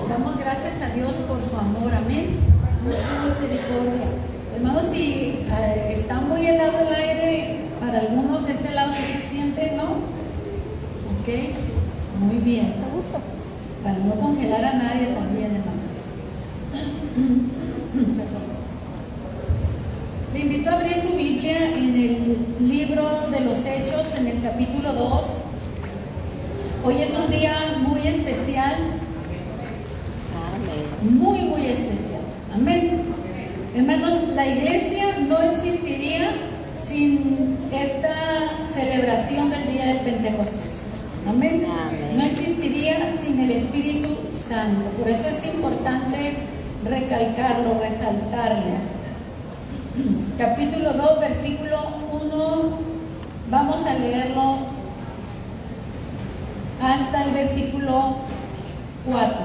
Damos gracias a Dios por su amor, amén, por su misericordia. Hermanos, si está muy helado el aire, para algunos de este lado sí se siente, ¿no? Ok, muy bien. Me gusta. Para no congelar a nadie también, hermanos. Le invito a abrir su Biblia en el libro de los Hechos, en el capítulo 2. Hoy es un día muy especial. Amén. Muy especial. Amén. Hermanos, la iglesia no existiría sin esta celebración del día del Pentecostés. Amén. Amén. No existiría sin el Espíritu Santo. Por eso es importante recalcarlo, resaltarlo. Capítulo 2, versículo 1. Vamos a leerlo hasta el versículo 4.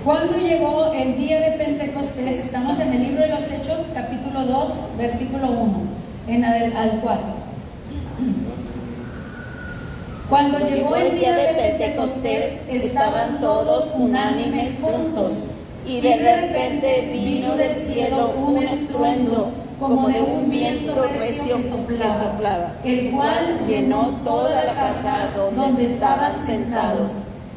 Cuando llegó el día de Pentecostés, estamos en el libro de los Hechos, capítulo 2, versículo 1, al 4. Cuando llegó el día de Pentecostés, estaban todos unánimes juntos, y de repente vino del cielo un estruendo, como de un viento recio que soplaba, el cual llenó toda la casa donde estaban sentados.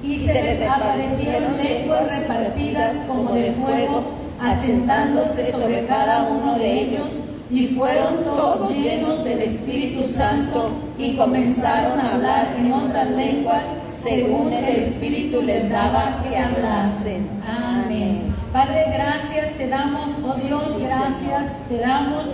Y se les aparecieron lenguas repartidas como de fuego, asentándose sobre cada uno de ellos, y fueron todos llenos del Espíritu Santo, y comenzaron a hablar en otras lenguas, según el Espíritu les daba que hablasen. Amén. Padre, gracias te damos, oh Dios, gracias te damos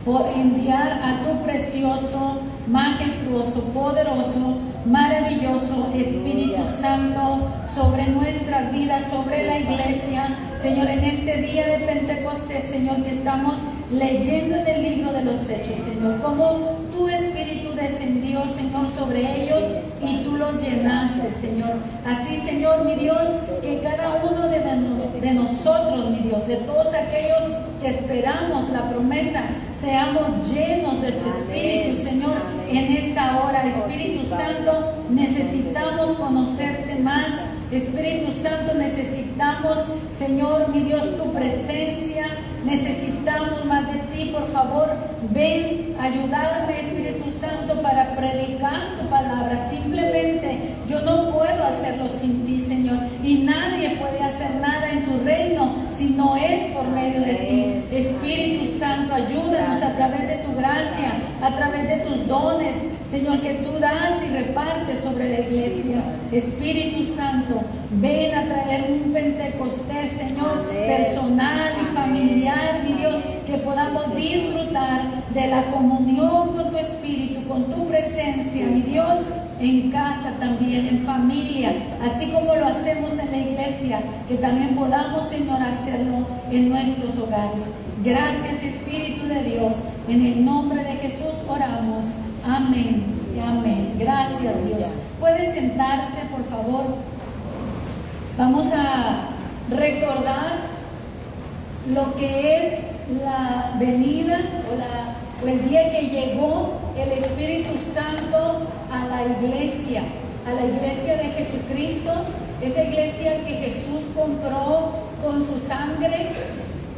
por enviar a tu precioso, majestuoso, poderoso, maravilloso Espíritu Santo sobre nuestras vidas, sobre la iglesia. Señor, en este día de Pentecostés, Señor, que estamos leyendo en el libro de los Hechos, Señor, cómo tu Espíritu descendió, Señor, sobre ellos y tú los llenaste, Señor. Así, Señor, mi Dios, que cada uno de nosotros, mi Dios, de todos aquellos que esperamos la promesa, seamos llenos de tu Espíritu, Señor, en esta hora. Espíritu Santo, necesitamos conocerte más. Espíritu Santo, necesitamos, Señor, mi Dios, tu presencia. Necesitamos más de ti, por favor. Ven, ayudarme, Espíritu Santo, para predicar tu palabra. Simplemente yo no puedo hacerlo sin ti, Señor. Y nadie puede hacer nada en tu reino si no es por medio de ti. Espíritu Santo, ayúdanos a través de tu gracia, a través de tus dones, Señor, que tú das y repartes sobre la iglesia. Espíritu Santo, ven a traer un Pentecostés, Señor, personal y familiar, mi Dios, que podamos disfrutar de la comunión con tu Espíritu, con tu presencia, mi Dios, en casa también, en familia, así como lo hacemos en la iglesia, que también podamos, Señor, hacerlo en nuestros hogares. Gracias, Espíritu de Dios, en el nombre de Jesús oramos. Amén y amén. Gracias, Dios. Puede sentarse, por favor. Vamos a recordar lo que es la venida o el día que llegó el Espíritu Santo a la iglesia de Jesucristo, esa iglesia que Jesús compró con su sangre,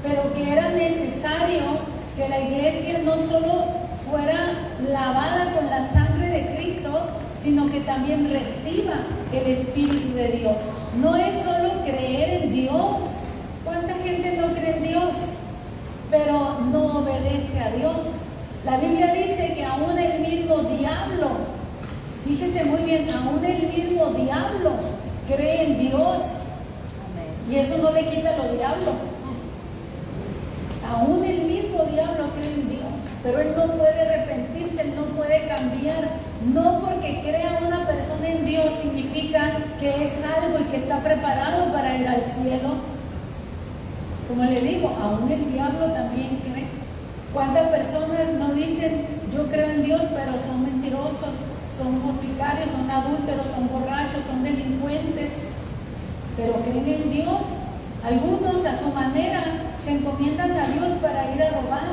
pero que era necesario que la iglesia no solo fuera lavada con la sangre de Cristo, sino que también reciba el Espíritu de Dios. No es solo creer en Dios. ¿Cuánta gente no cree en Dios, pero no obedece a Dios? La Biblia dice que aún el mismo diablo, fíjese muy bien, aún el mismo diablo cree en Dios. Y eso no le quita lo diablo. Aún el mismo diablo cree en Dios, pero él no puede arrepentirse, él no puede cambiar. No porque crea una persona en Dios significa que es salvo y que está preparado para ir al cielo. Como le digo, aún el diablo también cree. ¿Cuántas personas no dicen, yo creo en Dios, pero son mentirosos, son fornicarios, son adúlteros, son borrachos, son delincuentes? Pero creen en Dios. Algunos a su manera se encomiendan a Dios para ir a robar.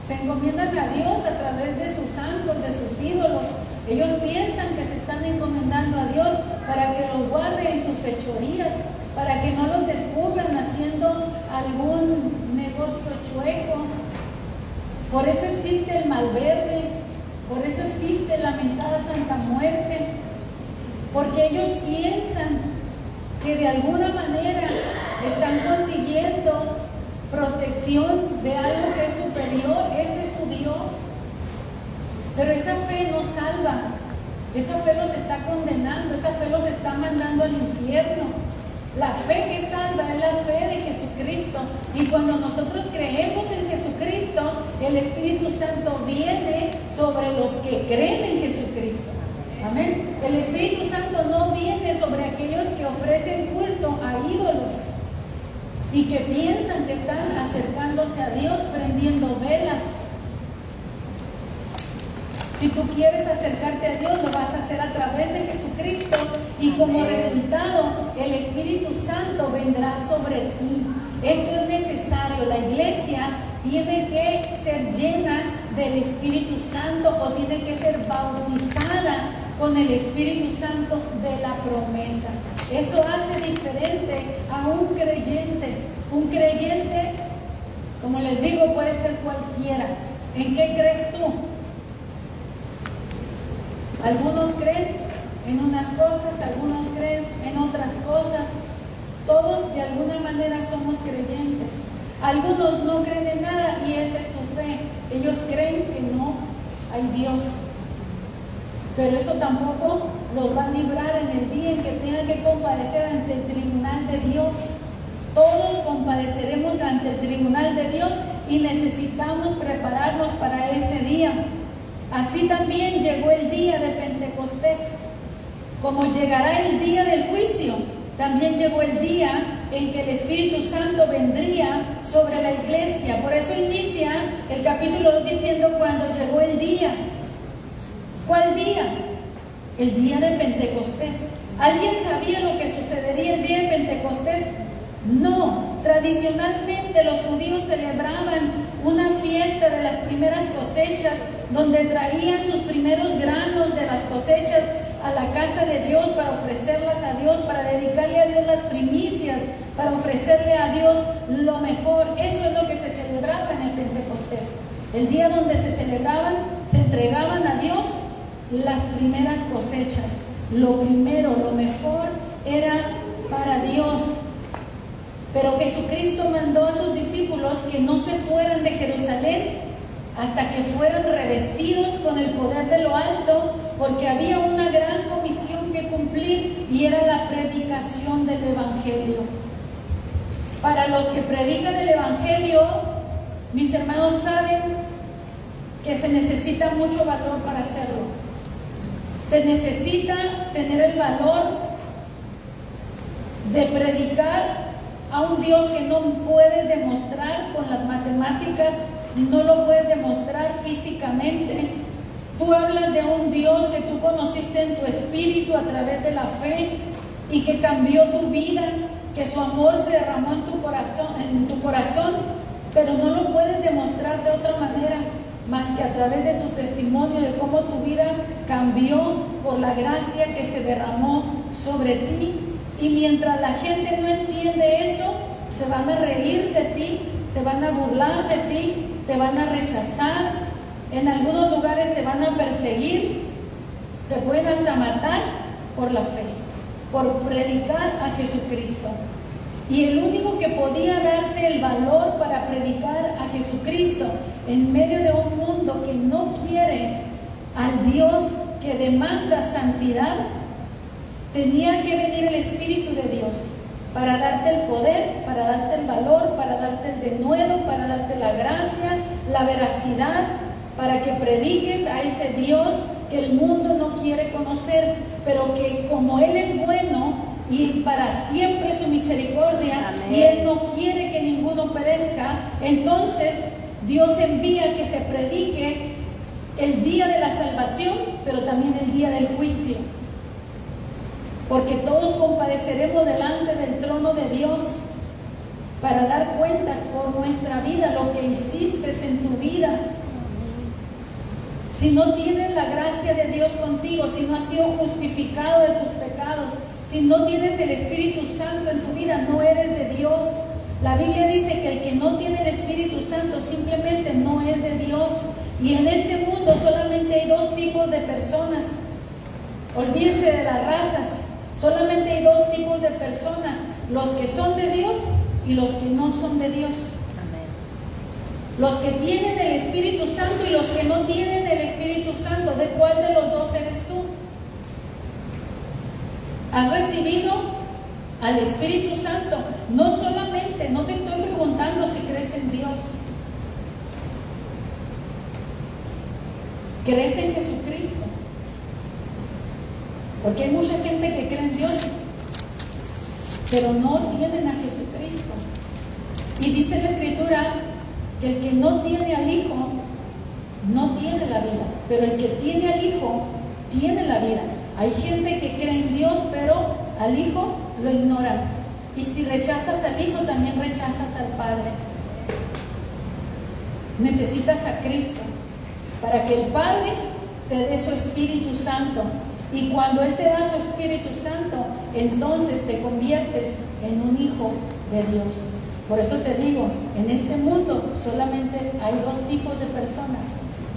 Se encomiendan a Dios a través de sus santos, de sus ídolos. Ellos piensan que se están encomendando a Dios para para que no los descubran haciendo algún negocio chueco. Por eso existe el Malverde, por eso existe la mentada Santa Muerte, porque ellos piensan que de alguna manera están consiguiendo protección de algo que es superior. Ese es su Dios. Pero esa fe no salva, esa fe los está condenando, esa fe los está mandando al infierno. La fe que salva es la fe de Jesucristo. Y cuando nosotros creemos en Jesucristo, el Espíritu Santo viene sobre los que creen en Jesucristo. Amén. El Espíritu Santo no viene sobre aquellos que ofrecen culto a ídolos y que piensan que están acercándose a Dios prendiendo velas. Si tú quieres acercarte a Dios, lo vas a hacer a través de Jesucristo, y como resultado el Espíritu Santo vendrá sobre ti. Esto es necesario. La iglesia tiene que ser llena del Espíritu Santo, o tiene que ser bautizada con el Espíritu Santo de la promesa. Eso hace diferente a un creyente. Un creyente, como les digo, puede ser cualquiera. ¿En qué crees tú? Algunos creen en unas cosas, algunos creen en otras cosas. Todos de alguna manera somos creyentes. Algunos no creen en nada y esa es su fe. Ellos creen que no hay Dios. Pero eso tampoco los va a librar en el día en que tengan que comparecer ante el tribunal de Dios. Todos compareceremos ante el tribunal de Dios y necesitamos prepararnos para ese día. Así también llegó el día de Pentecostés. Como llegará el día del juicio, también llegó el día en que el Espíritu Santo vendría sobre la iglesia. Por eso inicia el capítulo 2 diciendo cuando llegó el día. ¿Cuál día? El día de Pentecostés. ¿Alguien sabía lo que sucedería el día de Pentecostés? No. Tradicionalmente los judíos celebraban una fiesta de las primeras cosechas, donde traían sus primeros granos de las cosechas a la casa de Dios para ofrecerlas a Dios, para dedicarle a Dios las primicias, para ofrecerle a Dios lo mejor. Eso es lo que se celebraba en el Pentecostés. El día donde se celebraban, se entregaban a Dios las primeras cosechas. Lo primero, lo mejor era para Dios. Pero Jesucristo mandó a sus discípulos que no se fueran de Jerusalén hasta que fueran revestidos con el poder de lo alto, porque había una gran comisión que cumplir, y era la predicación del Evangelio. Para los que predican el Evangelio, mis hermanos saben que se necesita mucho valor para hacerlo. Se necesita tener el valor de predicar a un Dios que no puedes demostrar con las matemáticas, no lo puedes demostrar físicamente. Tú hablas de un Dios que tú conociste en tu espíritu a través de la fe y que cambió tu vida, que su amor se derramó en tu corazón, pero no lo puedes demostrar de otra manera más que a través de tu testimonio de cómo tu vida cambió por la gracia que se derramó sobre ti. Y mientras la gente no entiende eso, se van a reír de ti, se van a burlar de ti, te van a rechazar, en algunos lugares te van a perseguir, te pueden hasta matar por la fe, por predicar a Jesucristo. Y el único que podía darte el valor para predicar a Jesucristo en medio de un mundo que no quiere al Dios que demanda santidad, tenía que venir el Espíritu de Dios para darte el poder, para darte el valor, para darte el denuedo, para darte la gracia, la veracidad, para que prediques a ese Dios que el mundo no quiere conocer, pero que como Él es bueno y para siempre su misericordia, amén, y Él no quiere que ninguno perezca, entonces Dios envía que se predique el día de la salvación, pero también el día del juicio. Porque todos compadeceremos delante del trono de Dios para dar cuentas por nuestra vida, lo que hiciste en tu vida. Si no tienes la gracia de Dios contigo, si no has sido justificado de tus pecados, si Si no tienes el Espíritu Santo en tu vida, no eres de Dios. La Biblia dice que el que no tiene el Espíritu Santo simplemente no es de Dios. Y en este mundo solamente hay dos tipos de personas. Olvídense de las razas. Solamente hay dos tipos de personas: los que son de Dios y los que no son de Dios. Amén. Los que tienen el Espíritu Santo y los que no tienen el Espíritu Santo. ¿De cuál de los dos eres tú? ¿Has recibido al Espíritu Santo? No solamente, no te estoy preguntando si crees en Dios. ¿Crees en Jesucristo? Porque hay mucha gente que cree en Dios, pero no tienen a Jesucristo. Y dice la Escritura que el que no tiene al Hijo no tiene la vida, pero el que tiene al Hijo tiene la vida. Hay gente que cree en Dios, pero al Hijo lo ignoran. Y si rechazas al Hijo, también rechazas al Padre. Necesitas a Cristo para que el Padre te dé su Espíritu Santo. Y cuando Él te da su Espíritu Santo, entonces te conviertes en un hijo de Dios. Por eso te digo, en este mundo solamente hay dos tipos de personas: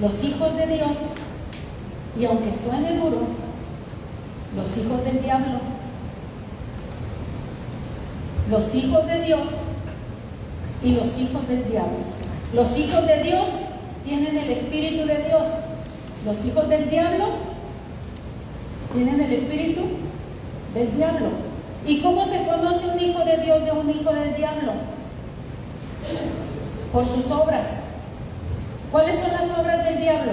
los hijos de Dios, y aunque suene duro, los hijos del diablo. Los hijos de Dios y los hijos del diablo. Los hijos de Dios tienen el Espíritu de Dios. Los hijos del diablo tienen el espíritu del diablo. ¿Y cómo se conoce un hijo de Dios de un hijo del diablo? Por sus obras. ¿Cuáles son las obras del diablo?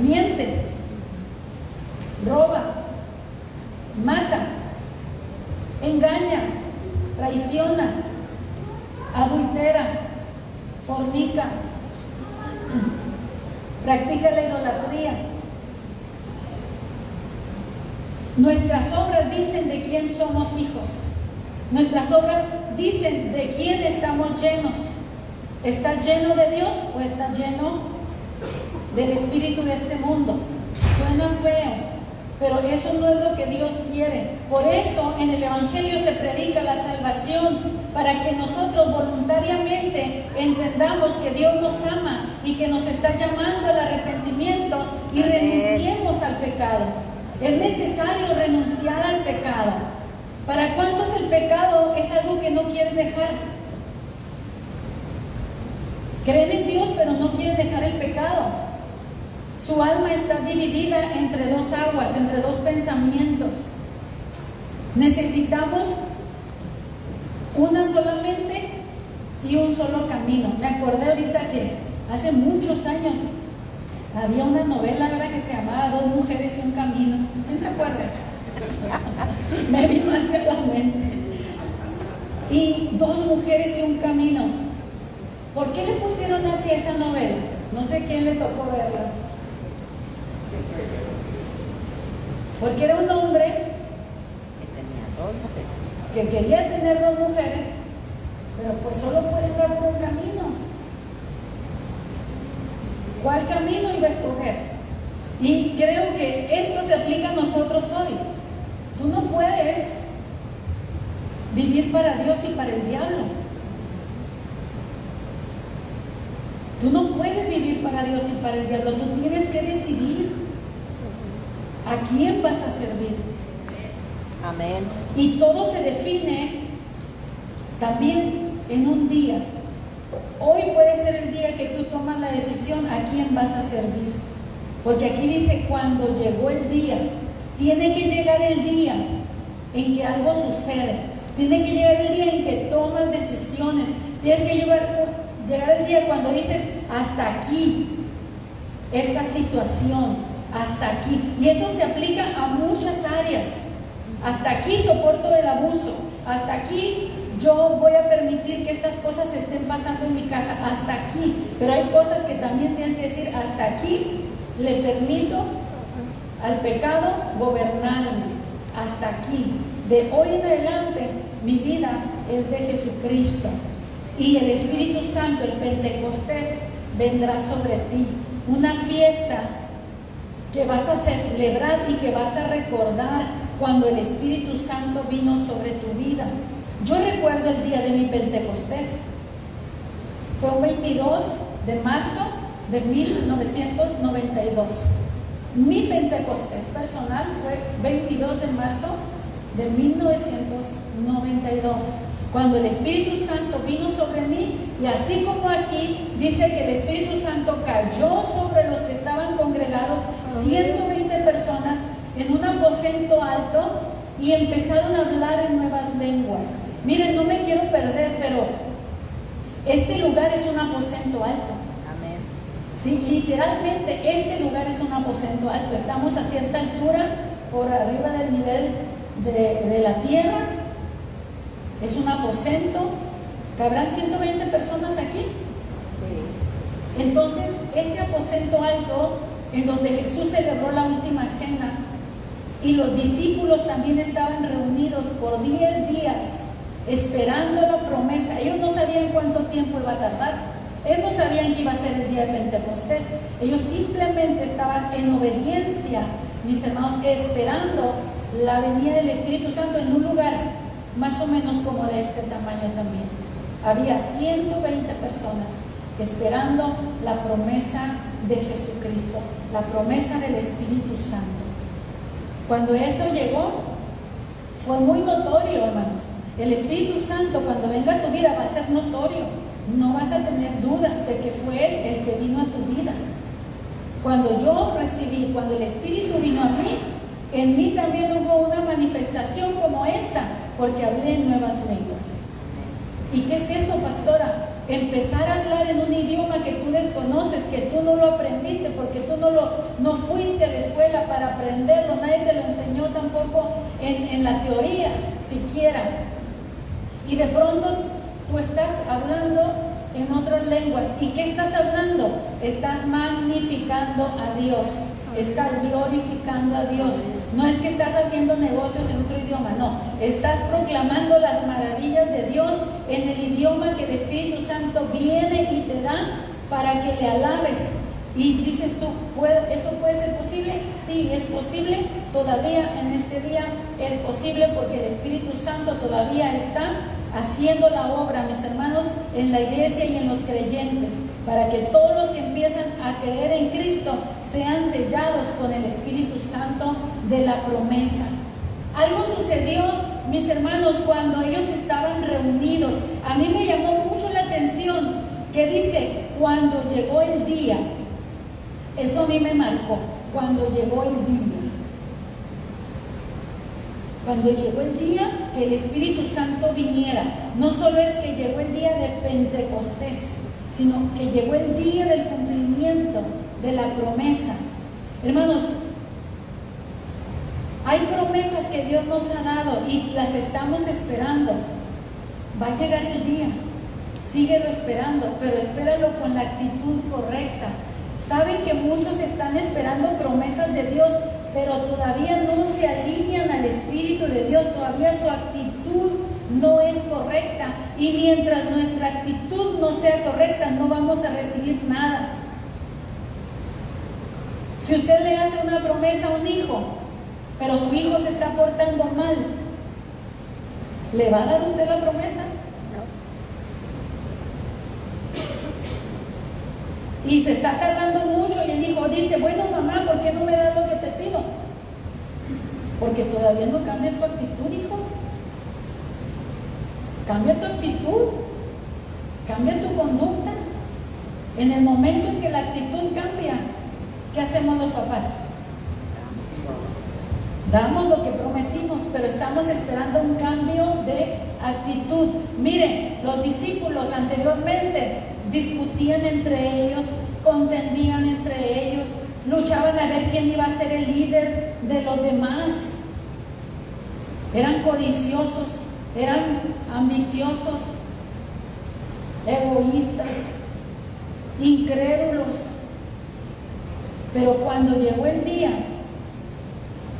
Miente, roba, mata, engaña, traiciona, adultera, fornica, practica la idolatría. Nuestras obras dicen de quién somos hijos. Nuestras obras dicen de quién estamos llenos. ¿Estás lleno de Dios o estás lleno del espíritu de este mundo? Suena feo, pero eso no es lo que Dios quiere. Por eso en el Evangelio se predica la salvación, para que nosotros voluntariamente entendamos que Dios nos ama y que nos está llamando al arrepentimiento y renunciemos al pecado. Es necesario renunciar al pecado. ¿Para cuántos el pecado es algo que no quieren dejar? Creen en Dios, pero no quieren dejar el pecado. Su alma está dividida entre dos aguas, entre dos pensamientos. Necesitamos una solamente y un solo camino. Me acordé ahorita que hace muchos años había una novela, ¿verdad?, que se llamaba Dos mujeres y un camino. ¿Quién se acuerda? Me vino hacia la mente. Y Dos mujeres y un camino. ¿Por qué le pusieron así a esa novela? No sé quién le tocó verla. Porque era un hombre que quería tener dos mujeres, pero pues solo pueden dar por un camino. ¿Cuál camino iba a escoger? Y creo que esto se aplica a nosotros hoy. Tú no puedes vivir para Dios y para el diablo. Tú no puedes vivir para Dios y para el diablo. Tú tienes que decidir a quién vas a servir. Amén. Y todo se define también en un día. Hoy puede ser el día que tú tomas la decisión a quién vas a servir. Porque aquí dice cuando llegó el día. Tiene que llegar el día en que algo sucede. Tiene que llegar el día en que tomas decisiones. Tienes que llegar el día cuando dices hasta aquí, esta situación, hasta aquí. Y eso se aplica a muchas áreas. Hasta aquí soporto el abuso. Hasta aquí yo voy a permitir que estas cosas estén pasando en mi casa. Hasta aquí. Pero hay cosas que también tienes que decir, hasta aquí le permito al pecado gobernarme. Hasta aquí. De hoy en adelante mi vida es de Jesucristo. Y el Espíritu Santo, el Pentecostés, vendrá sobre ti. Una fiesta que vas a celebrar y que vas a recordar cuando el Espíritu Santo vino sobre tu vida. Yo recuerdo el día de mi Pentecostés. Fue un 22 de marzo de 1992. Mi Pentecostés personal fue 22 de marzo de 1992, cuando el Espíritu Santo vino sobre mí, y así como aquí dice que el Espíritu Santo cayó sobre los que estaban congregados, 120 personas en un aposento alto, y empezaron a hablar en nuevas lenguas. Miren, no me quiero perder, pero este lugar es un aposento alto. Amén. Sí, literalmente este lugar es un aposento alto. Estamos a cierta altura por arriba del nivel de la tierra. Es un aposento. ¿Cabrán 120 personas aquí? Sí. Entonces, ese aposento alto en donde Jesús celebró la última cena, y los discípulos también estaban reunidos por 10 días esperando la promesa. Ellos no sabían cuánto tiempo iba a pasar. Ellos no sabían que iba a ser el día de Pentecostés. Ellos simplemente estaban en obediencia, mis hermanos, esperando la venida del Espíritu Santo en un lugar más o menos como de este tamaño también. Había 120 personas esperando la promesa de Jesucristo, la promesa del Espíritu Santo. Cuando eso llegó, fue muy notorio, hermanos. El Espíritu Santo, cuando venga a tu vida, va a ser notorio. No vas a tener dudas de que fue Él el que vino a tu vida. Cuando yo recibí, cuando el Espíritu vino a mí, en mí también hubo una manifestación como esta, porque hablé en nuevas lenguas. ¿Y qué es eso, pastora? Empezar a hablar en un idioma que tú desconoces, que tú no lo aprendiste, porque tú no fuiste a la escuela para aprenderlo, nadie te lo enseñó tampoco en la teoría, siquiera. Y de pronto tú estás hablando en otras lenguas. ¿Y qué estás hablando? Estás magnificando a Dios, estás glorificando a Dios. No es que estás haciendo negocios en otro idioma, no. Estás proclamando las maravillas de Dios en el idioma que el Espíritu Santo viene y te da para que le alabes. Y dices tú, ¿eso puede ser posible? Sí, es posible. Todavía en este día es posible, porque el Espíritu Santo todavía está haciendo la obra, mis hermanos, en la iglesia y en los creyentes, para que todos los que empiezan a creer en Cristo sean sellados con el Espíritu Santo de la promesa. Algo sucedió, mis hermanos, cuando ellos estaban reunidos. A mí me llamó mucho la atención que dice, cuando llegó el día. Eso a mí me marcó, cuando llegó el día. Cuando llegó el día que el Espíritu Santo viniera. No solo es que llegó el día de Pentecostés, sino que llegó el día del cumplimiento de la promesa. Hermanos, hay promesas que Dios nos ha dado y las estamos esperando. Va a llegar el día, síguelo esperando, pero espéralo con la actitud correcta. Saben que muchos están esperando promesas de Dios, pero todavía no se alinean al Espíritu de Dios, todavía su actitud no es correcta, y mientras nuestra actitud no sea correcta, no vamos a recibir nada. Si usted le hace una promesa a un hijo, pero su hijo se está portando mal, ¿le va a dar usted la promesa? Y se está tardando mucho, y el hijo dice, bueno, mamá, ¿por qué no me das lo que te pido? Porque todavía no cambias tu actitud, hijo. Cambia tu actitud, cambia tu conducta. En el momento en que la actitud cambia, ¿qué hacemos los papás? Damos lo que prometimos, pero estamos esperando un cambio de actitud. Miren, los discípulos anteriormente discutían entre ellos, contendían entre ellos, luchaban a ver quién iba a ser el líder de los demás. Eran codiciosos, eran ambiciosos, egoístas, incrédulos. Pero cuando llegó el día,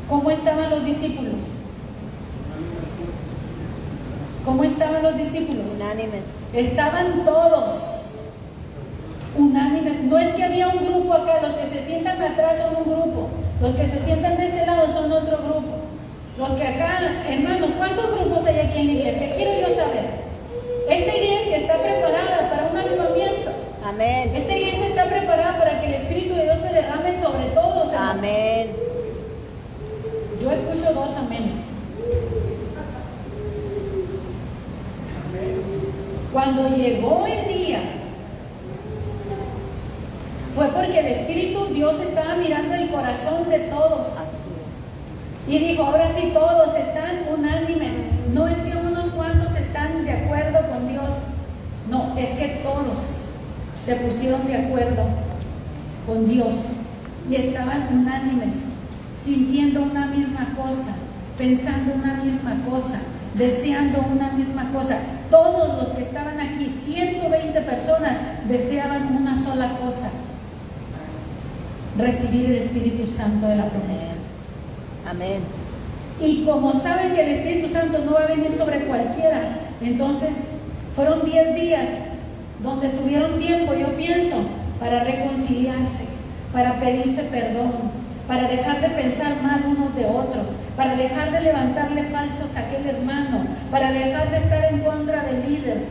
¿cómo estaban los discípulos? ¿Cómo estaban los discípulos? Unánimes. Estaban todos unánimes. No es que había un grupo acá, los que se sientan atrás son un grupo. Los que se sientan de este lado son otro grupo. Los que acá, hermanos, ¿cuántos grupos hay aquí en la iglesia? Quiero yo saber. Esta iglesia está preparada para un avivamiento. Amén. Esta iglesia está preparada para que el Espíritu de Dios se derrame sobre todos, hermanos. Amén. Yo escucho 2 amenes. Cuando llegó el día, fue porque el Espíritu Dios estaba mirando el corazón de todos. Y dijo, ahora sí todos están unánimes. No es que unos cuantos están de acuerdo con Dios. No, es que todos se pusieron de acuerdo con Dios. Y estaban unánimes, sintiendo una misma cosa, pensando una misma cosa, deseando una misma cosa. Todos los que estaban aquí, 120 personas, deseaban una sola cosa: recibir el Espíritu Santo de la promesa. Amén. Y como saben que el Espíritu Santo no va a venir sobre cualquiera, entonces fueron 10 días donde tuvieron tiempo, yo pienso, para reconciliarse, para pedirse perdón, para dejar de pensar mal unos de otros, para dejar de levantarle falsos a aquel hermano, para dejar de estar en contra del líder.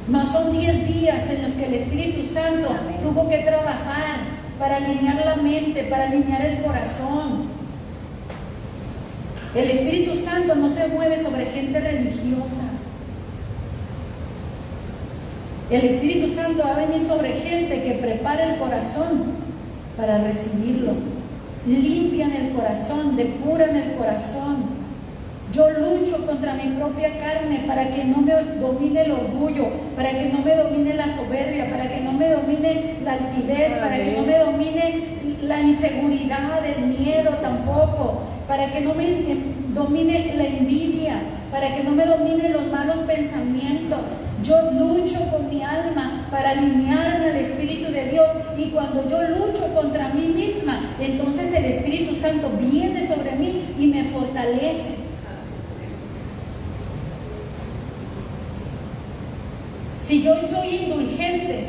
No, son 10 días en los que el Espíritu Santo tuvo que trabajar para alinear la mente, para alinear el corazón. El Espíritu Santo no se mueve sobre gente religiosa. El Espíritu Santo va a venir sobre gente que prepara el corazón para recibirlo. Limpian el corazón, depuran el corazón. Yo lucho contra mi propia carne para que no me domine el orgullo, para que no me domine la soberbia, para que no me domine la altivez, para que no me domine la inseguridad, el miedo tampoco, para que no me domine la envidia, para que no me dominen los malos pensamientos. Yo lucho con mi alma para alinearme al Espíritu de Dios, y cuando yo lucho contra mí misma, entonces el Espíritu Santo viene sobre mí y me fortalece. Si yo soy indulgente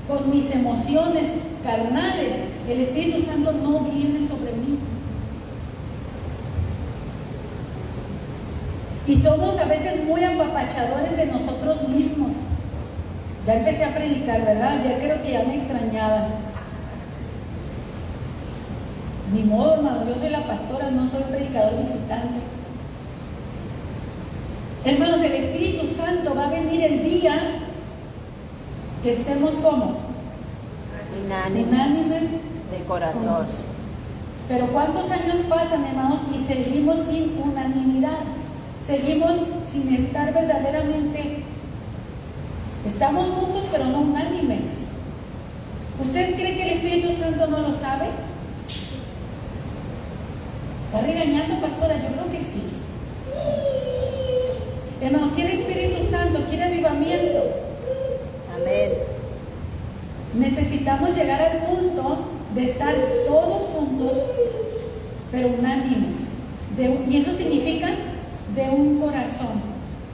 con mis emociones carnales, el Espíritu Santo no viene sobre mí. Y somos a veces muy apapachadores de nosotros mismos. Ya empecé a predicar, ¿verdad? Ya creo que ya me extrañaban. Ni modo, hermano, yo soy la pastora, no soy predicador visitante. Hermanos, el Espíritu Santo va a venir el día que estemos como unánimes de corazón. juntos. Pero ¿cuántos años pasan, hermanos, y seguimos sin unanimidad? Seguimos sin estar verdaderamente. Estamos juntos, pero no unánimes. ¿Usted cree que el Espíritu Santo no lo sabe? ¿Está regañando, pastora? Yo creo que sí. Hermano, quiere Espíritu Santo, quiere avivamiento. Amén. Necesitamos llegar al punto de estar todos juntos, pero unánimes. Y eso significa de un corazón.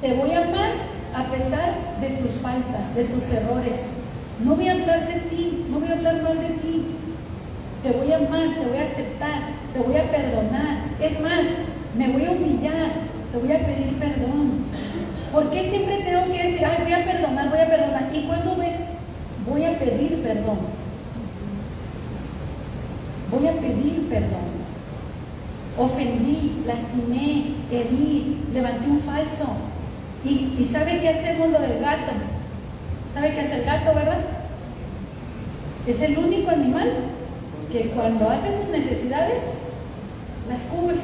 Te voy a amar a pesar de tus faltas, de tus errores. No voy a hablar de ti, no voy a hablar mal de ti. Te voy a amar, te voy a aceptar, te voy a perdonar. Es más, me voy a humillar, te voy a pedir perdón. ¿Por qué siempre tengo que decir, ay, voy a perdonar, voy a perdonar? ¿Y cuándo ves? Voy a pedir perdón. Voy a pedir perdón. Ofendí, lastimé, herí, levanté un falso. ¿Y sabe qué hacemos lo del gato? ¿Sabe qué hace el gato, verdad? Es el único animal que cuando hace sus necesidades, las cubre.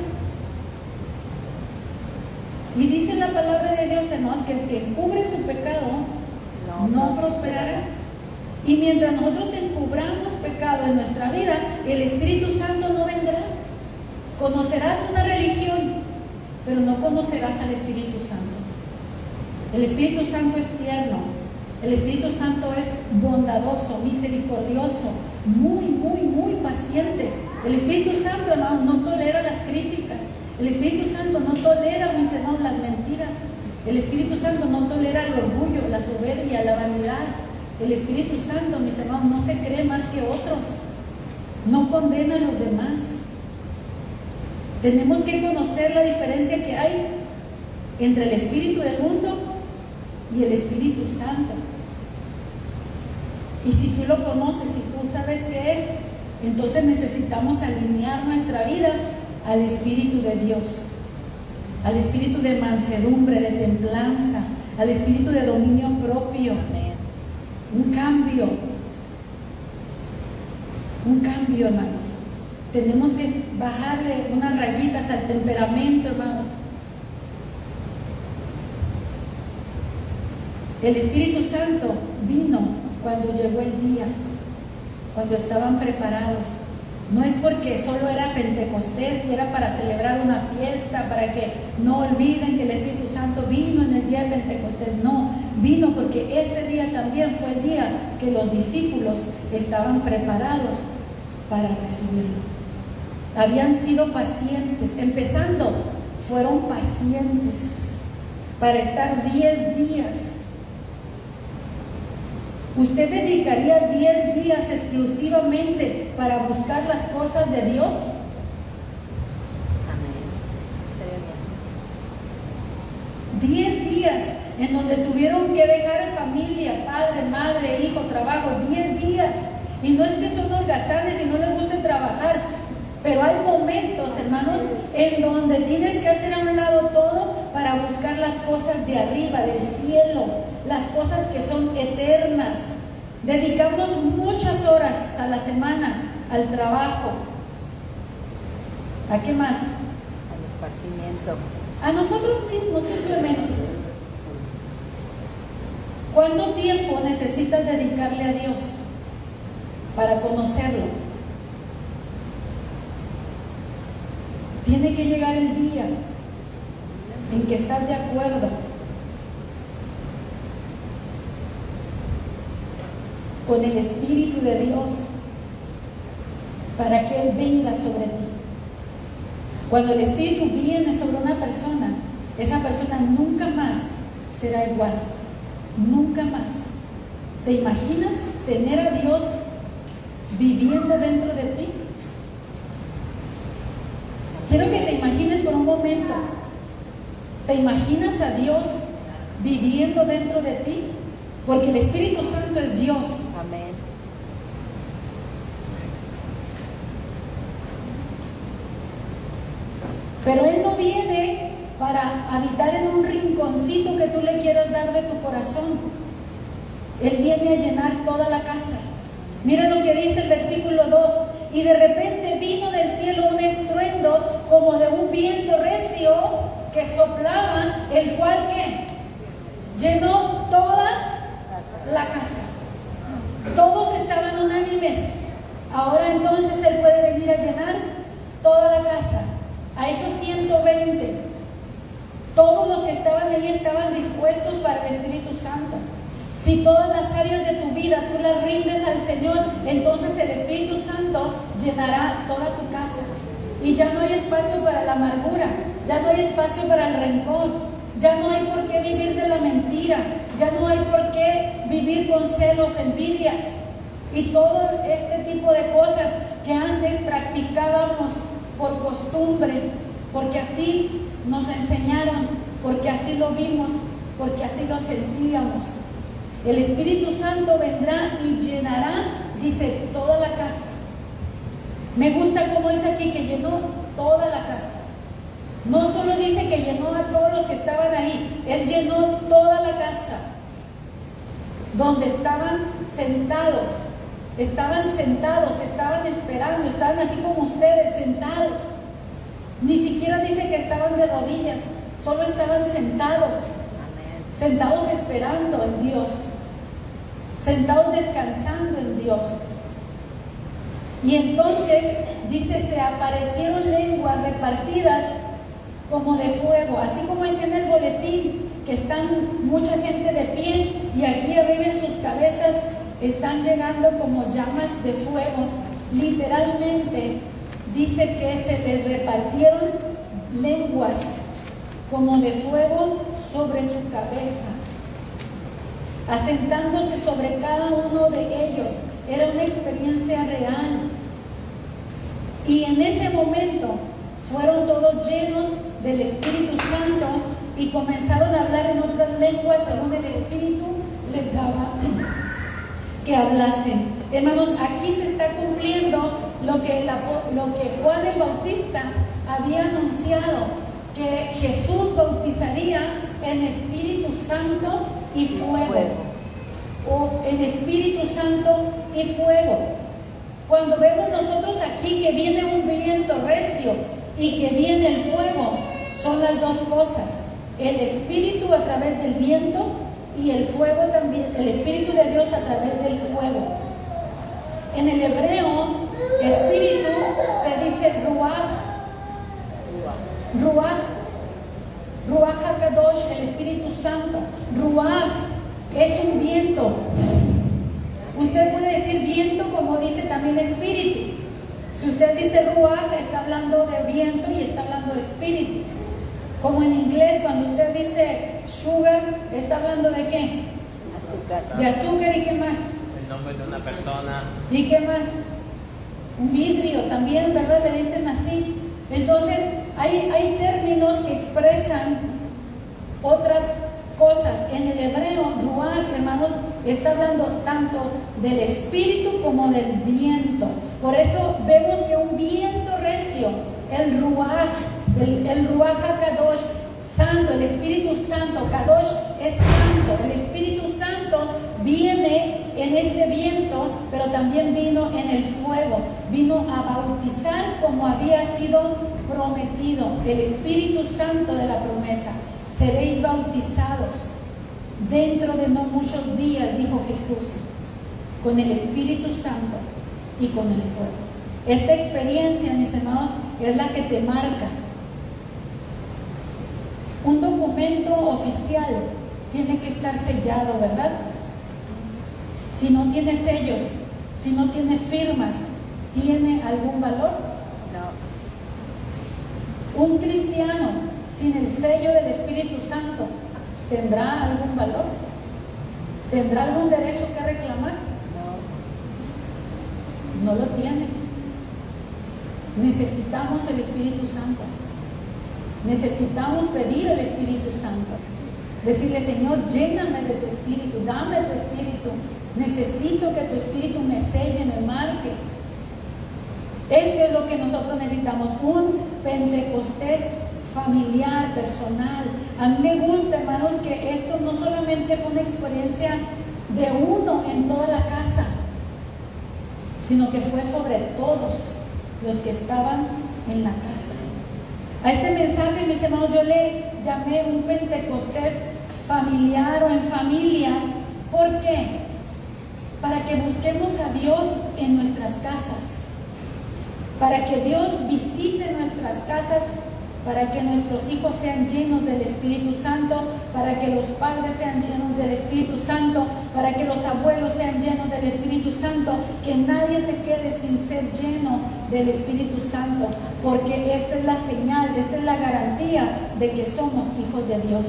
Y dice la palabra de Dios, hermanos, que el que cubre su pecado no prosperará. Y mientras nosotros encubramos pecado en nuestra vida, el Espíritu Santo no vendrá. Conocerás una religión, pero no conocerás al Espíritu Santo. El Espíritu Santo es tierno. El Espíritu Santo es bondadoso, misericordioso, muy paciente. El Espíritu Santo, hermano, no tolera las críticas. El Espíritu Santo no tolera, mis hermanos, las mentiras. El Espíritu Santo no tolera el orgullo, la soberbia, la vanidad. El Espíritu Santo, mis hermanos, no se cree más que otros. no condena a los demás. Tenemos que conocer la diferencia que hay entre el espíritu del mundo y el Espíritu Santo. Y si tú lo conoces, si tú sabes qué es, entonces necesitamos alinear nuestra vida al Espíritu de Dios, al espíritu de mansedumbre, de templanza, al espíritu de dominio propio. Un cambio, hermanos. Tenemos que bajarle unas rayitas al temperamento, hermanos. El Espíritu Santo vino cuando llegó el día, cuando estaban preparados. No es porque solo era Pentecostés y era para celebrar una fiesta, para que no olviden que el Espíritu Santo vino en el día de Pentecostés. No, vino porque ese día también fue el día que los discípulos estaban preparados para recibirlo. Habían sido pacientes, empezando, fueron pacientes para estar 10 días. ¿Usted dedicaría 10 días exclusivamente para buscar las cosas de Dios? Amén. 10 días en donde tuvieron que dejar familia, padre, madre, hijo, trabajo, 10 días. Y no es que son holgazanes y no les guste trabajar, pero hay momentos, hermanos, en donde tienes que hacer a un lado todo para buscar las cosas de arriba, del cielo, las cosas que son eternas. Dedicamos muchas horas a la semana al trabajo. ¿A qué más? Al esparcimiento. A nosotros mismos, simplemente. ¿Cuánto tiempo necesitas dedicarle a Dios para conocerlo? Tiene que llegar el día en que estás de acuerdo con el Espíritu de Dios para que Él venga sobre ti. Cuando el Espíritu viene sobre una persona, esa persona nunca más será igual, nunca más. ¿Te imaginas tener a Dios viviendo dentro de ti? Quiero que te imagines por un momento. ¿Te imaginas a Dios viviendo dentro de ti? Porque el Espíritu Santo es Dios. Amén. Pero Él no viene para habitar en un rinconcito que tú le quieras dar de tu corazón. Él viene a llenar toda la casa. Mira lo que dice el versículo 2. Y de repente vino del cielo un estruendo como de un viento recio que soplaba, el cual ¿qué? Llenó toda la casa. Todos estaban unánimes. Ahora entonces Él puede venir a llenar toda la casa. A esos 120. Todos los que estaban ahí estaban dispuestos para el Espíritu Santo. Si todas las áreas de tu vida tú las rindes al Señor, entonces el Espíritu Santo llenará toda tu casa. Y ya no hay espacio para la amargura, ya no hay espacio para el rencor, ya no hay por qué vivir de la mentira, ya no hay por qué vivir con celos, envidias y todo este tipo de cosas que antes practicábamos por costumbre, porque así nos enseñaron, porque así lo vimos, porque así lo sentíamos. El Espíritu Santo vendrá y llenará, dice, toda la casa. Me gusta como dice aquí que llenó toda la casa. No solo dice que llenó a todos los que estaban ahí, Él llenó toda la casa. Donde estaban sentados, estaban esperando, estaban así como ustedes, sentados. Ni siquiera dice que estaban de rodillas, solo estaban sentados. Sentados esperando en Dios, sentados descansando en Dios. Y entonces dice, se aparecieron lenguas repartidas como de fuego, así como está en el boletín, que están mucha gente de pie y aquí arriba en sus cabezas están llegando como llamas de fuego. Literalmente dice que se les repartieron lenguas como de fuego sobre su cabeza, asentándose sobre cada uno de ellos. Era una experiencia real. Y en ese momento fueron todos llenos del Espíritu Santo y comenzaron a hablar en otras lenguas según el Espíritu les daba que hablasen. Hermanos, aquí se está cumpliendo lo que Juan el Bautista había anunciado, que Jesús bautizaría en Espíritu Santo y fuego. O en Espíritu Santo y fuego. Cuando vemos nosotros aquí que viene un viento recio y que viene el fuego, son las dos cosas: el Espíritu a través del viento y el fuego también, el Espíritu de Dios a través del fuego. En el hebreo, Espíritu se dice Ruach, Ruach HaKadosh, el Espíritu Santo. Ruach es un viento. Usted puede decir viento como dice también espíritu. Si usted dice Ruach, está hablando de viento y está hablando de espíritu. Como en inglés, cuando usted dice sugar, está hablando de qué? Azúcar. De azúcar. ¿Y qué más? El nombre de una persona. ¿Y qué más? Un vidrio también, ¿verdad? Le dicen así. Entonces, hay términos que expresan otras cosas. En el hebreo, Ruach, hermanos, está hablando tanto del espíritu como del viento. Por eso vemos que un viento recio, el Ruach HaKadosh, Santo, el Espíritu Santo, Kadosh es santo. El Espíritu Santo viene en este viento, pero también vino en el fuego. Vino a bautizar como había sido prometido. El Espíritu Santo de la promesa. Seréis bautizados dentro de no muchos días, dijo Jesús, con el Espíritu Santo y con el fuego. Esta experiencia, mis hermanos, es la que te marca. Un documento oficial tiene que estar sellado, ¿verdad? Si no tiene sellos, si no tiene firmas, ¿tiene algún valor? No. Un cristiano sin el sello del Espíritu Santo, ¿tendrá algún valor? ¿Tendrá algún derecho que reclamar? No. No lo tiene. Necesitamos el Espíritu Santo. Necesitamos pedir el Espíritu Santo. Decirle, Señor, lléname de tu Espíritu, dame tu Espíritu. Necesito que tu Espíritu me selle, me marque. Esto es lo que nosotros necesitamos, un Pentecostés familiar, personal. A mí me gusta, hermanos, que esto no solamente fue una experiencia de uno en toda la casa, sino que fue sobre todos los que estaban en la casa. A este mensaje, mis hermanos, yo le llamé un Pentecostés familiar o en familia. ¿Por qué? Para que busquemos a Dios en nuestras casas, para que Dios visite nuestras casas, para que nuestros hijos sean llenos del Espíritu Santo, para que los padres sean llenos del Espíritu Santo, para que los abuelos sean llenos del Espíritu Santo, que nadie se quede sin ser lleno del Espíritu Santo, porque esta es la señal, esta es la garantía de que somos hijos de Dios.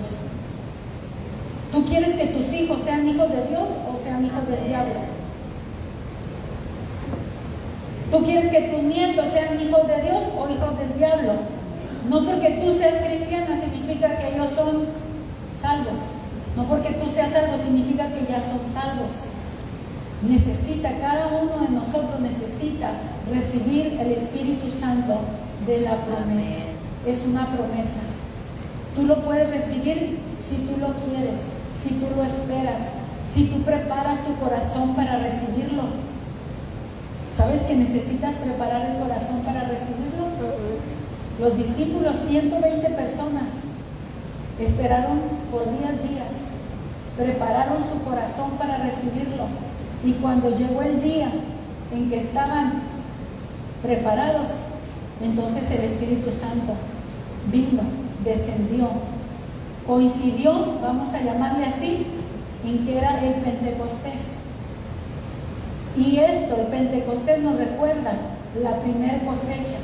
¿Tú quieres que tus hijos sean hijos de Dios o sean hijos del diablo? ¿Tú quieres que tus nietos sean hijos de Dios o hijos del diablo? No porque tú seas cristiana significa que ellos son salvos. No porque tú seas salvo significa que ya son salvos. Cada uno de nosotros necesita recibir el Espíritu Santo de la promesa. Es una promesa. Tú lo puedes recibir si tú lo quieres, si tú lo esperas, si tú preparas tu corazón para recibirlo. ¿Sabes que necesitas preparar el corazón para recibirlo? Los discípulos, 120 personas, esperaron por días, prepararon su corazón para recibirlo. Y cuando llegó el día en que estaban preparados, entonces el Espíritu Santo vino, descendió, coincidió, vamos a llamarle así, en que era el Pentecostés. Y esto, el Pentecostés, nos recuerda la primer cosecha.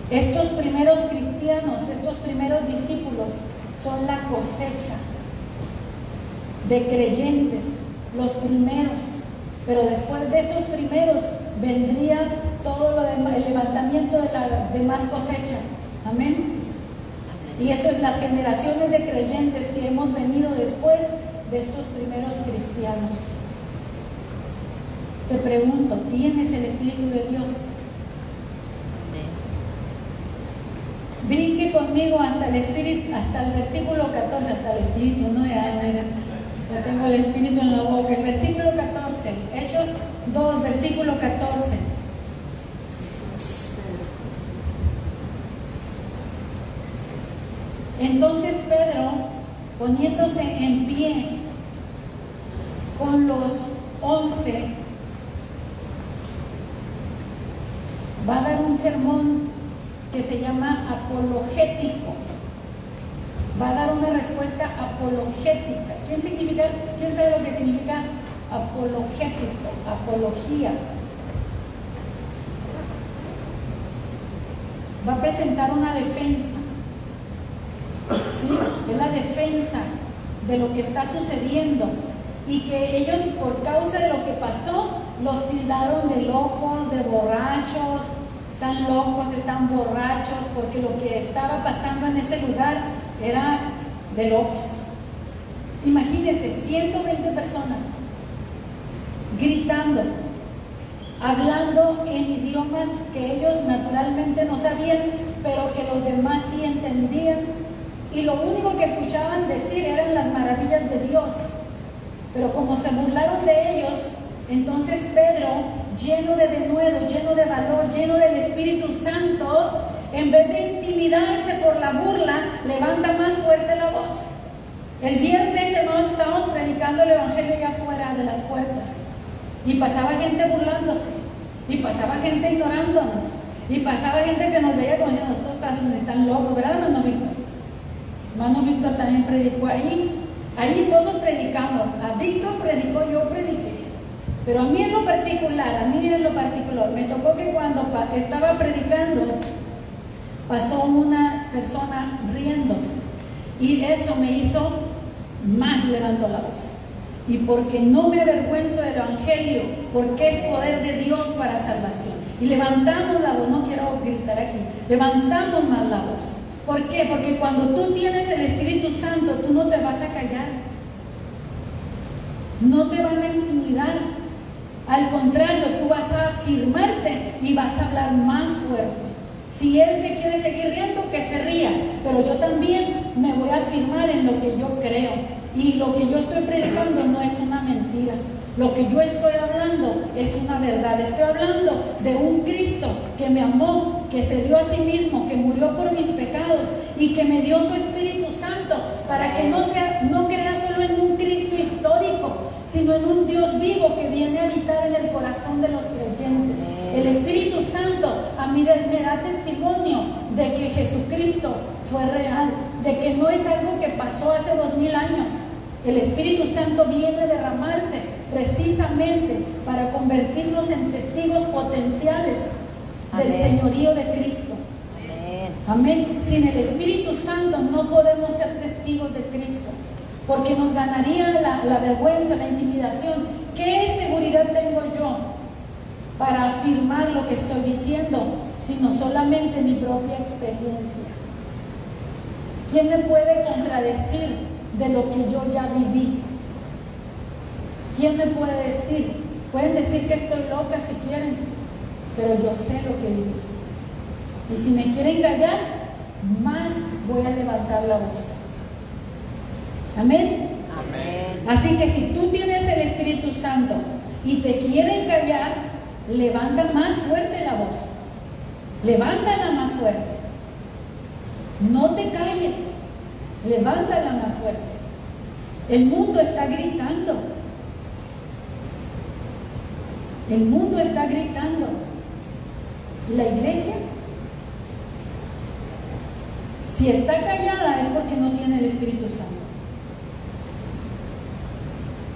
Estos primeros cristianos, estos primeros discípulos son la cosecha de creyentes, los primeros. Pero después de esos primeros vendría todo lo demás, el levantamiento de la demás cosecha. Amén. Y eso es las generaciones de creyentes que hemos venido después de estos primeros cristianos. Te pregunto, ¿tienes el Espíritu de Dios? Brinque conmigo hasta el Espíritu, hasta el versículo 14, hasta el Espíritu, ¿no? Ya tengo el Espíritu en la boca. El versículo 14, Hechos 2, versículo 14. Entonces Pedro, poniéndose en pie con los 11, va a dar un sermón que se llama apologético. Va a dar una respuesta apologética. ¿Quién sabe lo que significa apologético? Apología. Va a presentar una defensa. ¿Sí? Es la defensa de lo que está sucediendo y que ellos, por causa de lo que pasó, los tildaron de locos, de borrachos. Están locos, están borrachos, porque lo que estaba pasando en ese lugar era de locos. Imagínense, 120 personas gritando, hablando en idiomas que ellos naturalmente no sabían, pero que los demás sí entendían, y lo único que escuchaban decir eran las maravillas de Dios. Pero como se burlaron de ellos, entonces Pedro, lleno de denuedo, lleno de valor, lleno del Espíritu Santo, en vez de intimidarse por la burla, levanta más fuerte la voz. El viernes, hermanos, estábamos predicando el Evangelio allá afuera de las puertas, y pasaba gente burlándose, y pasaba gente ignorándonos, y pasaba gente que nos veía como diciendo, estos pasos están locos, ¿verdad, hermano Víctor? Hermano Víctor también predicó ahí todos predicamos. A Víctor predicó, yo prediqué. Pero a mí en lo particular, me tocó que cuando estaba predicando, pasó una persona riéndose. Y eso me hizo más levantó la voz. Y porque no me avergüenzo del Evangelio, porque es poder de Dios para salvación. Y levantamos la voz, no quiero gritar aquí, levantamos más la voz. ¿Por qué? Porque cuando tú tienes el Espíritu Santo, tú no te vas a callar. No te van a intimidar. Al contrario, tú vas a afirmarte y vas a hablar más fuerte. Si él se quiere seguir riendo, que se ría. Pero yo también me voy a afirmar en lo que yo creo. Y lo que yo estoy predicando no es una mentira. Lo que yo estoy hablando es una verdad. Estoy hablando de un Cristo que me amó, que se dio a sí mismo, que murió por mis pecados y que me dio su Espíritu Santo para que no crea solo en un Cristo histórico, sino en un Dios vivo que viene a habitar en el corazón de los creyentes. El Espíritu Santo a mí me da testimonio de que Jesucristo fue real, de que no es algo que pasó hace 2000 años. El Espíritu Santo viene a derramarse precisamente para convertirnos en testigos potenciales del señorío de Cristo. Amén. Sin el Espíritu Santo no podemos ser testigos de Cristo, porque nos ganaría la vergüenza, la intimidación. ¿Qué seguridad tengo yo para afirmar lo que estoy diciendo, sino solamente mi propia experiencia? ¿Quién me puede contradecir de lo que yo ya viví? ¿Quién me puede decir? Pueden decir que estoy loca si quieren, pero yo sé lo que viví. Y si me quieren callar, más voy a levantar la voz. Amén. Amén. Así que si tú tienes el Espíritu Santo y te quieren callar, levanta más fuerte la voz. Levántala más fuerte. No te calles. Levántala más fuerte. El mundo está gritando. El mundo está gritando. ¿Y la iglesia? Si está callada es porque no tiene el Espíritu Santo.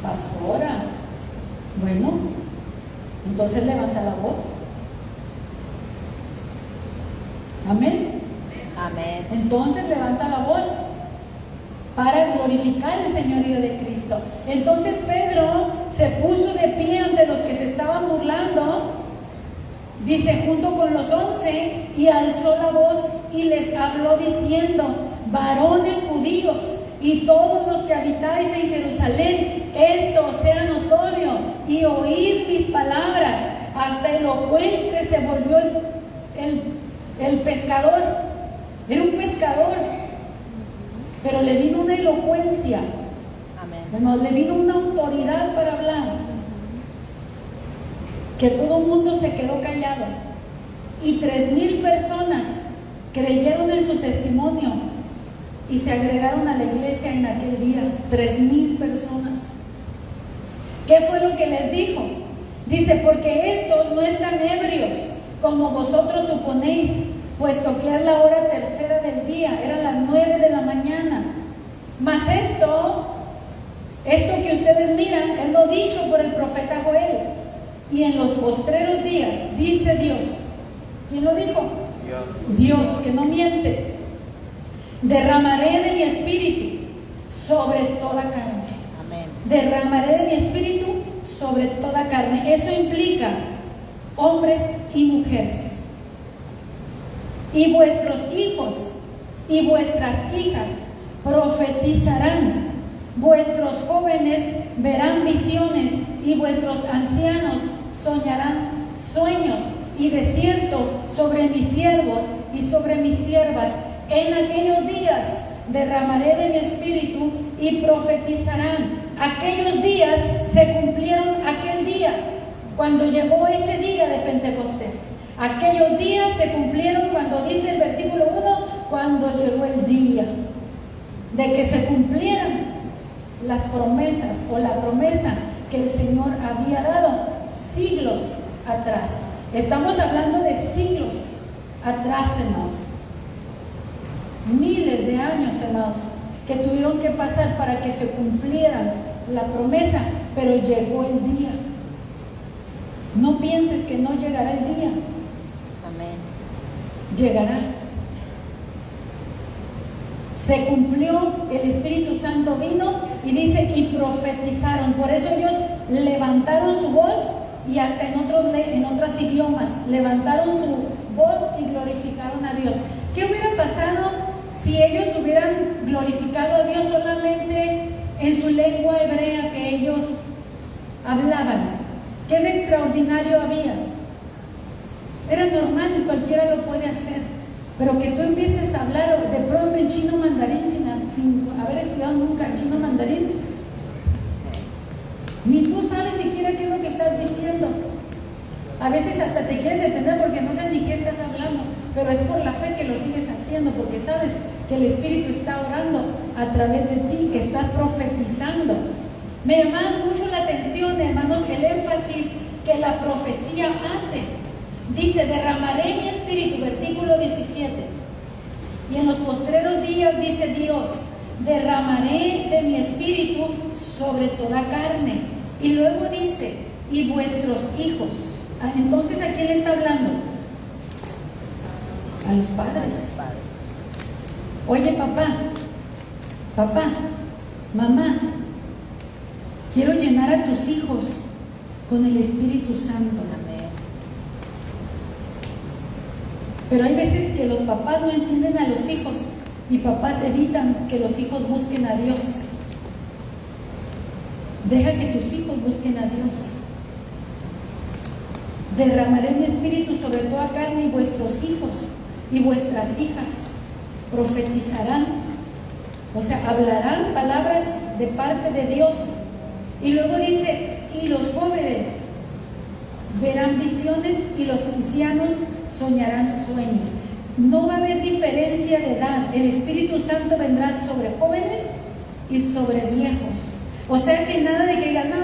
Pastora, bueno, entonces levanta la voz. Amén. Amén. Entonces levanta la voz para glorificar el señorío de Cristo. Entonces Pedro se puso de pie ante los que se estaban burlando Dice, junto con los 11, y alzó la voz y les habló diciendo: varones judíos y todos los que habitáis en Jerusalén, esto sea notorio y oíd mis palabras. Hasta elocuente se volvió el pescador. Era un pescador, pero le vino una elocuencia. Amén. Le vino una autoridad para hablar, que todo el mundo se quedó callado. Y 3,000 personas creyeron en su testimonio y se agregaron a la iglesia en aquel día. 3,000 personas. ¿Qué fue lo que les dijo? Dice, porque estos no están ebrios, como vosotros suponéis, puesto que es la hora tercera del día, eran las 9 de la mañana. Mas esto que ustedes miran, es lo dicho por el profeta Joel. Y en los postreros días, dice Dios. ¿Quién lo dijo? Dios, que no miente. Derramaré de mi espíritu sobre toda carne. Amén. Derramaré de mi espíritu sobre toda carne. Eso implica hombres y mujeres. Y vuestros hijos y vuestras hijas profetizarán. Vuestros jóvenes verán visiones y vuestros ancianos soñarán sueños. Y de cierto, sobre mis siervos y sobre mis siervas, en aquellos días derramaré de mi espíritu y profetizarán. Aquellos días se cumplieron aquel día, cuando llegó ese día de Pentecostés. Aquellos días se cumplieron cuando dice el versículo 1, cuando llegó el día de que se cumplieran las promesas o la promesa que el Señor había dado siglos atrás. Estamos hablando de siglos atrás, hermanos. Miles de años, hermanos, que tuvieron que pasar para que se cumpliera la promesa, pero llegó el día. No pienses que no llegará el día. Amén. Llegará. Se cumplió, el Espíritu Santo vino y dice, y profetizaron. Por eso ellos levantaron su voz y hasta en otros idiomas levantaron su voz y glorificaron a Dios. ¿Qué hubiera pasado si ellos hubieran glorificado a Dios solamente en su lengua hebrea que ellos hablaban? ¿Qué de extraordinario había? Era normal, cualquiera lo puede hacer. Pero que tú empieces a hablar de pronto en chino mandarín sin haber estudiado nunca chino mandarín, ni tú sabes siquiera qué es lo que estás diciendo. A veces hasta te quieres detener porque no sabes ni qué estás hablando, pero es por la fe que lo sigues haciendo, porque sabes que el Espíritu está orando a través de ti, que está profetizando. Me llama mucho la atención, hermanos, el énfasis que la profecía hace. Dice, derramaré mi espíritu, versículo 17. Y en los postreros días, dice Dios, derramaré de mi espíritu sobre toda carne. Y luego dice, y vuestros hijos. Entonces, ¿a quién le está hablando? A los padres. Oye, papá, mamá, quiero llenar a tus hijos con el Espíritu Santo. Pero hay veces que los papás no entienden a los hijos y papás evitan que los hijos busquen a Dios. Deja que tus hijos busquen a Dios. Derramaré mi espíritu sobre toda carne y vuestros hijos y vuestras hijas profetizarán. O sea, hablarán palabras de parte de Dios. Y luego dice, y los jóvenes verán visiones y los ancianos soñarán sueños. No va a haber diferencia de edad. El Espíritu Santo vendrá sobre jóvenes y sobre viejos. O sea que nada de que digan, no,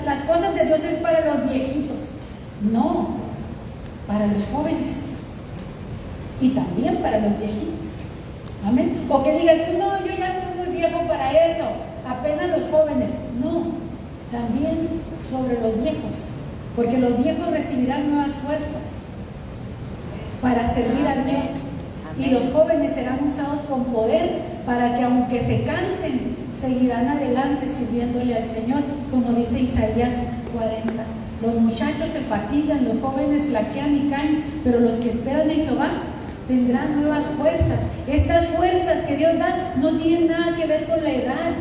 las cosas de Dios es para los viejitos. No, para los jóvenes y también para los viejitos. Amén. O que digas tú, no, yo ya estoy muy viejo para eso, apenas los jóvenes. No, también sobre los viejos, porque los viejos recibirán nuevas fuerzas para servir a Dios. Y los jóvenes serán usados con poder para que aunque se cansen, seguirán adelante sirviéndole al Señor, como dice Isaías 40. Los muchachos se fatigan, los jóvenes flaquean y caen, pero los que esperan en Jehová tendrán nuevas fuerzas. Estas fuerzas que Dios da no tienen nada que ver con la edad.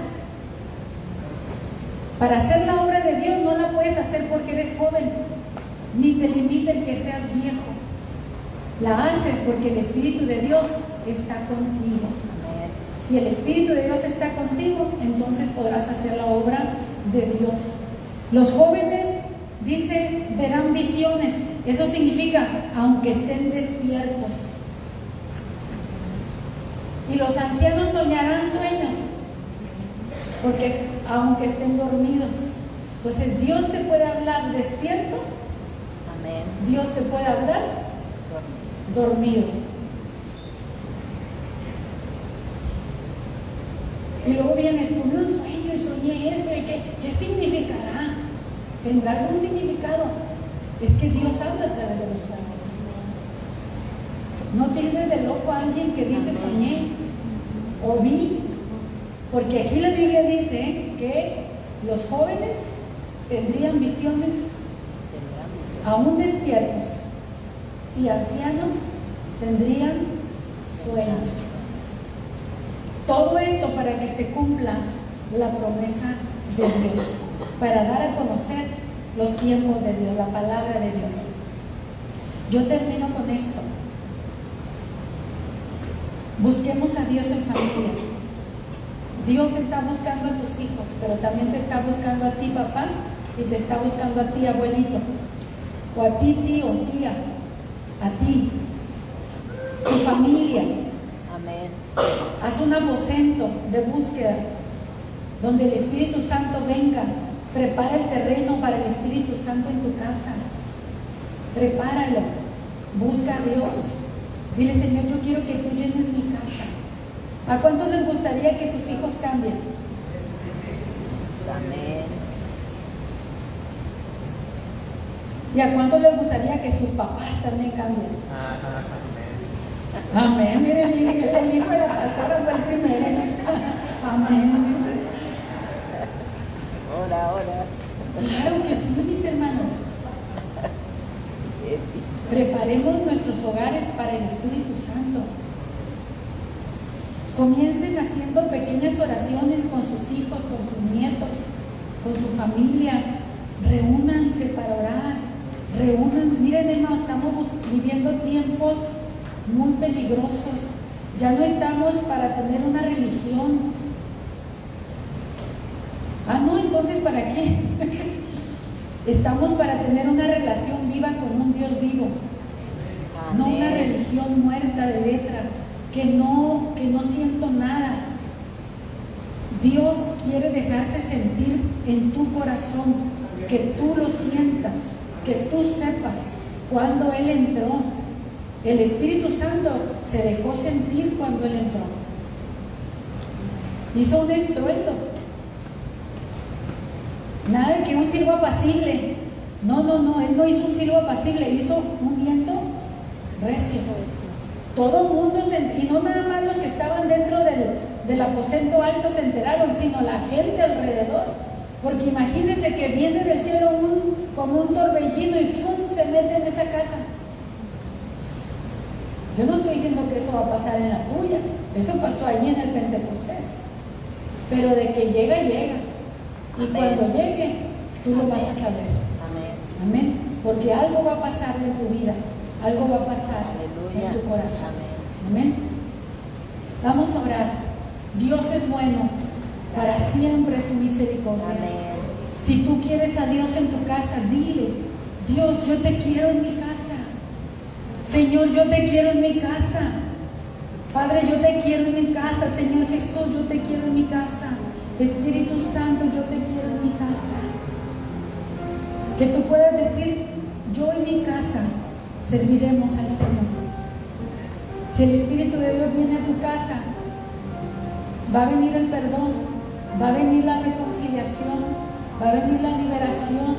Para hacer la obra de Dios no la puedes hacer porque eres joven, ni te limita el que seas viejo. La haces porque el Espíritu de Dios está contigo. Si el Espíritu de Dios está contigo, entonces podrás hacer la obra de Dios. Los jóvenes, dice, verán visiones. Eso significa, aunque estén despiertos. Y los ancianos soñarán sueños, porque aunque estén dormidos. Entonces Dios te puede hablar despierto. Amén. Dios te puede hablar dormido. Y luego vienes, tuve un sueño y soñé esto, y ¿qué significará? ¿Tendrá algún significado? Es que Dios habla a través de los sueños. No tienes de loco a alguien que dice soñé o vi, porque aquí la Biblia dice que los jóvenes tendrían visiones aún despiertos y ancianos tendrían sueños. Todo esto para que se cumpla la promesa de Dios, para dar a conocer los tiempos de Dios, la palabra de Dios. Yo termino con esto. Busquemos a Dios en familia. Dios está buscando a tus hijos, pero también te está buscando a ti, papá, y te está buscando a ti, abuelito, o a ti, tío, tía, a ti, tu familia. Amén. Haz un aposento de búsqueda donde el Espíritu Santo venga. Prepara el terreno para el Espíritu Santo en tu casa. Prepáralo. Busca a Dios. Dile, Señor, yo quiero que tú llenes mi casa. ¿A cuántos les gustaría que sus hijos cambien? Amén. ¿Y a cuántos les gustaría que sus papás también cambien? Amén. Mire, el hijo de la pastora fue el primero. Amén. Ora. Claro que sí, mis hermanos. Preparemos nuestros hogares para el Espíritu Santo. Comiencen haciendo pequeñas oraciones con sus hijos, con sus nietos, con su familia. Reúnanse para orar. Miren, hermanos, estamos viviendo tiempos muy peligrosos. Ya no estamos para tener una religión. No, entonces ¿para qué? Estamos para tener una relación viva con un Dios vivo. Amén. No una religión muerta de letra, que no siento nada. Dios quiere dejarse sentir en tu corazón, que tú lo sientas, que tú sepas cuando Él entró. El Espíritu Santo se dejó sentir cuando Él entró. Hizo un estruendo. Nada de que un silbo apacible. No, Él no hizo un silbo apacible, hizo un viento recio. Todo el mundo, y no nada más los que estaban dentro del aposento alto se enteraron, sino la gente alrededor. Porque imagínense que viene del cielo como un torbellino y ¡fum!, se mete en esa casa. Yo no estoy diciendo que eso va a pasar en la tuya, eso pasó ahí en el Pentecostés. Pero de que llega, llega. Y amén. Cuando llegue, tú lo vas a saber. Amén. Porque algo va a pasar en tu vida, algo va a pasar en tu corazón. Amén. Vamos a orar. Dios es bueno, para siempre su misericordia. Amén. Si tú quieres a Dios en tu casa, dile: Dios, yo te quiero en mi casa. Señor, yo te quiero en mi casa. Padre, yo te quiero en mi casa. Señor Jesús, yo te quiero en mi casa. Espíritu Santo, yo te quiero en mi casa. Que tú puedas decir: yo en mi casa serviremos al Señor. Si el Espíritu de Dios viene a tu casa, va a venir el perdón, va a venir la reconciliación, va a venir la liberación,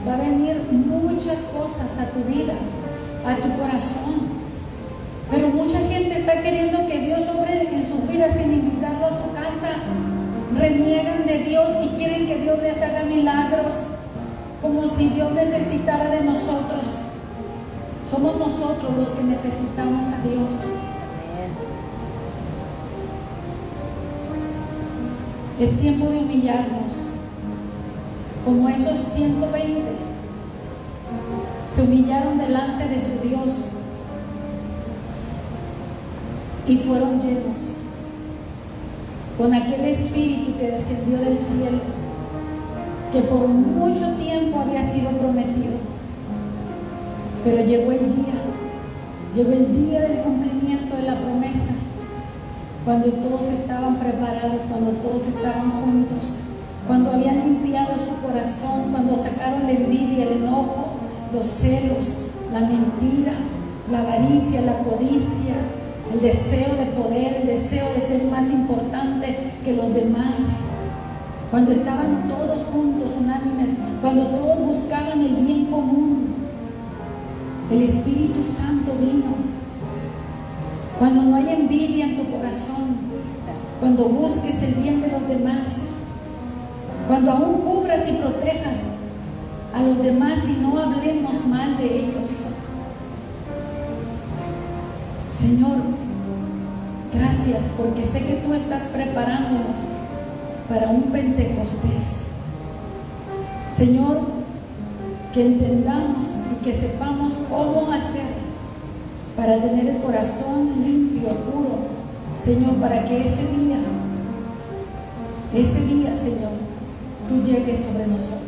va a venir muchas cosas a tu vida, a tu corazón. Pero mucha gente está queriendo que Dios obre en sus vidas sin invitarlo a su casa. Reniegan de Dios y quieren que Dios les haga milagros. como si Dios necesitara de nosotros. Somos nosotros los que necesitamos a Dios. Es tiempo de humillarnos, como esos 120 se humillaron delante de su Dios y fueron llenos con aquel espíritu que descendió del cielo, que por mucho tiempo había sido prometido. Pero llegó el día del cumplimiento de la promesa, cuando todos estaban preparados, cuando todos estaban juntos, cuando habían limpiado su corazón, cuando sacaron la envidia, el enojo, los celos, la mentira, la avaricia, la codicia, el deseo de poder, el deseo de ser más importante que los demás. Cuando estaban todos juntos, unánimes, cuando todos buscaban el bien común, el Espíritu Santo vino. Cuando no hay envidia en tu corazón, cuando busques el bien de los demás, cuando aún cubras y protejas a los demás y no hablemos mal de ellos. Señor, gracias, porque sé que tú estás preparándonos para un Pentecostés. Señor, que entendamos y que sepamos cómo hacer para tener el corazón limpio, puro, Señor, para que ese día, Señor, tú llegues sobre nosotros.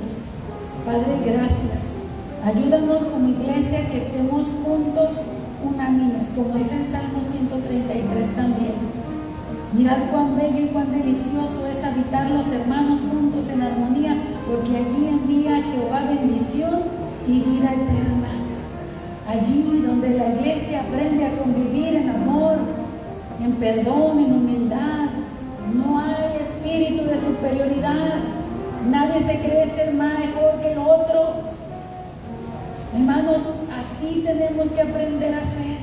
Padre, gracias. Ayúdanos como iglesia que estemos juntos, unánimes, como dice el Salmo 133 también. Mirad cuán bello y cuán delicioso es habitar los hermanos juntos en armonía, porque allí envía Jehová bendición y vida eterna. Allí donde la iglesia aprende a convivir en amor, en perdón, en humildad, no hay espíritu de superioridad. Nadie se cree ser mejor que el otro. Hermanos, así tenemos que aprender a ser.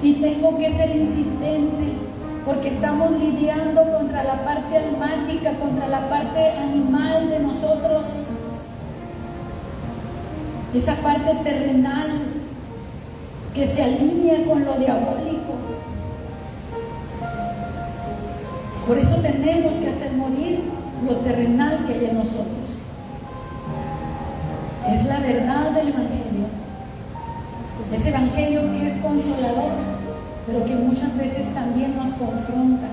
Y tengo que ser insistente, porque estamos lidiando contra la parte almática, contra la parte animal de nosotros. Esa parte terrenal que se alinea con lo diabólico. Por eso tenemos que hacer morir lo terrenal que hay en nosotros. Es la verdad del Evangelio. Ese Evangelio que es consolador, pero que muchas veces también nos confronta.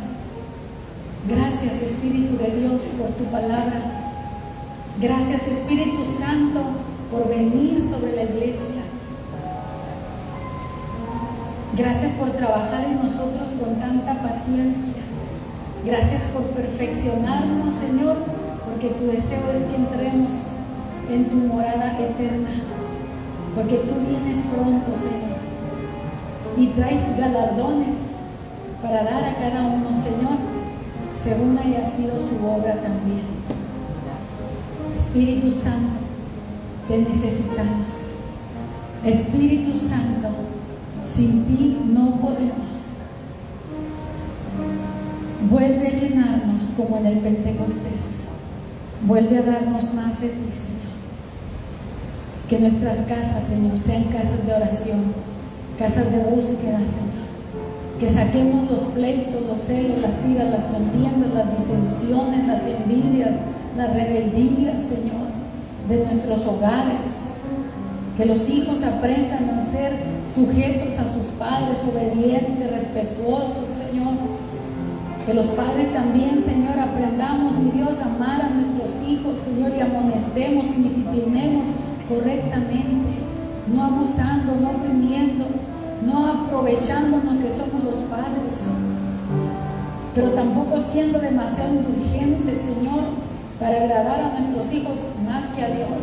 Gracias, Espíritu de Dios, por tu palabra. Gracias, Espíritu Santo, por venir sobre la iglesia. Gracias por trabajar en nosotros con tanta paciencia. Gracias por perfeccionarnos, Señor, porque tu deseo es que entremos en tu morada eterna, porque tú vienes pronto, Señor, y traes galardones para dar a cada uno, Señor, según haya sido su obra también. Espíritu Santo, te necesitamos. Espíritu Santo, sin ti no podemos. Vuelve a llenarnos como en el Pentecostés. Vuelve a darnos más de ti, Señor. Que nuestras casas, Señor, sean casas de oración, casas de búsqueda, Señor. Que saquemos los pleitos, los celos, las iras, las contiendas, las disensiones, las envidias, las rebeldías, Señor, de nuestros hogares. Que los hijos aprendan a ser sujetos a sus padres, obedientes, respetuosos, Señor. Que los padres también, Señor, aprendamos, mi Dios, a amar a nuestros hijos, Señor, y amonestemos y disciplinemos correctamente, no abusando, no oprimiendo, no aprovechándonos que somos los padres, pero tampoco siendo demasiado indulgentes, Señor, para agradar a nuestros hijos más que a Dios.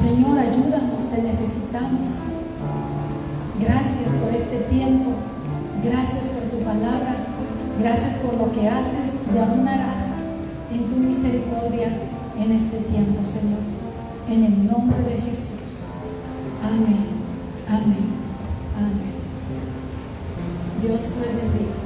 Señor, ayúdanos, te necesitamos. Gracias por este tiempo, gracias por tu palabra, gracias por lo que haces y aún harás en tu misericordia en este tiempo, Señor, en el nombre de Jesús. Amén, amén, amén. Dios les bendiga.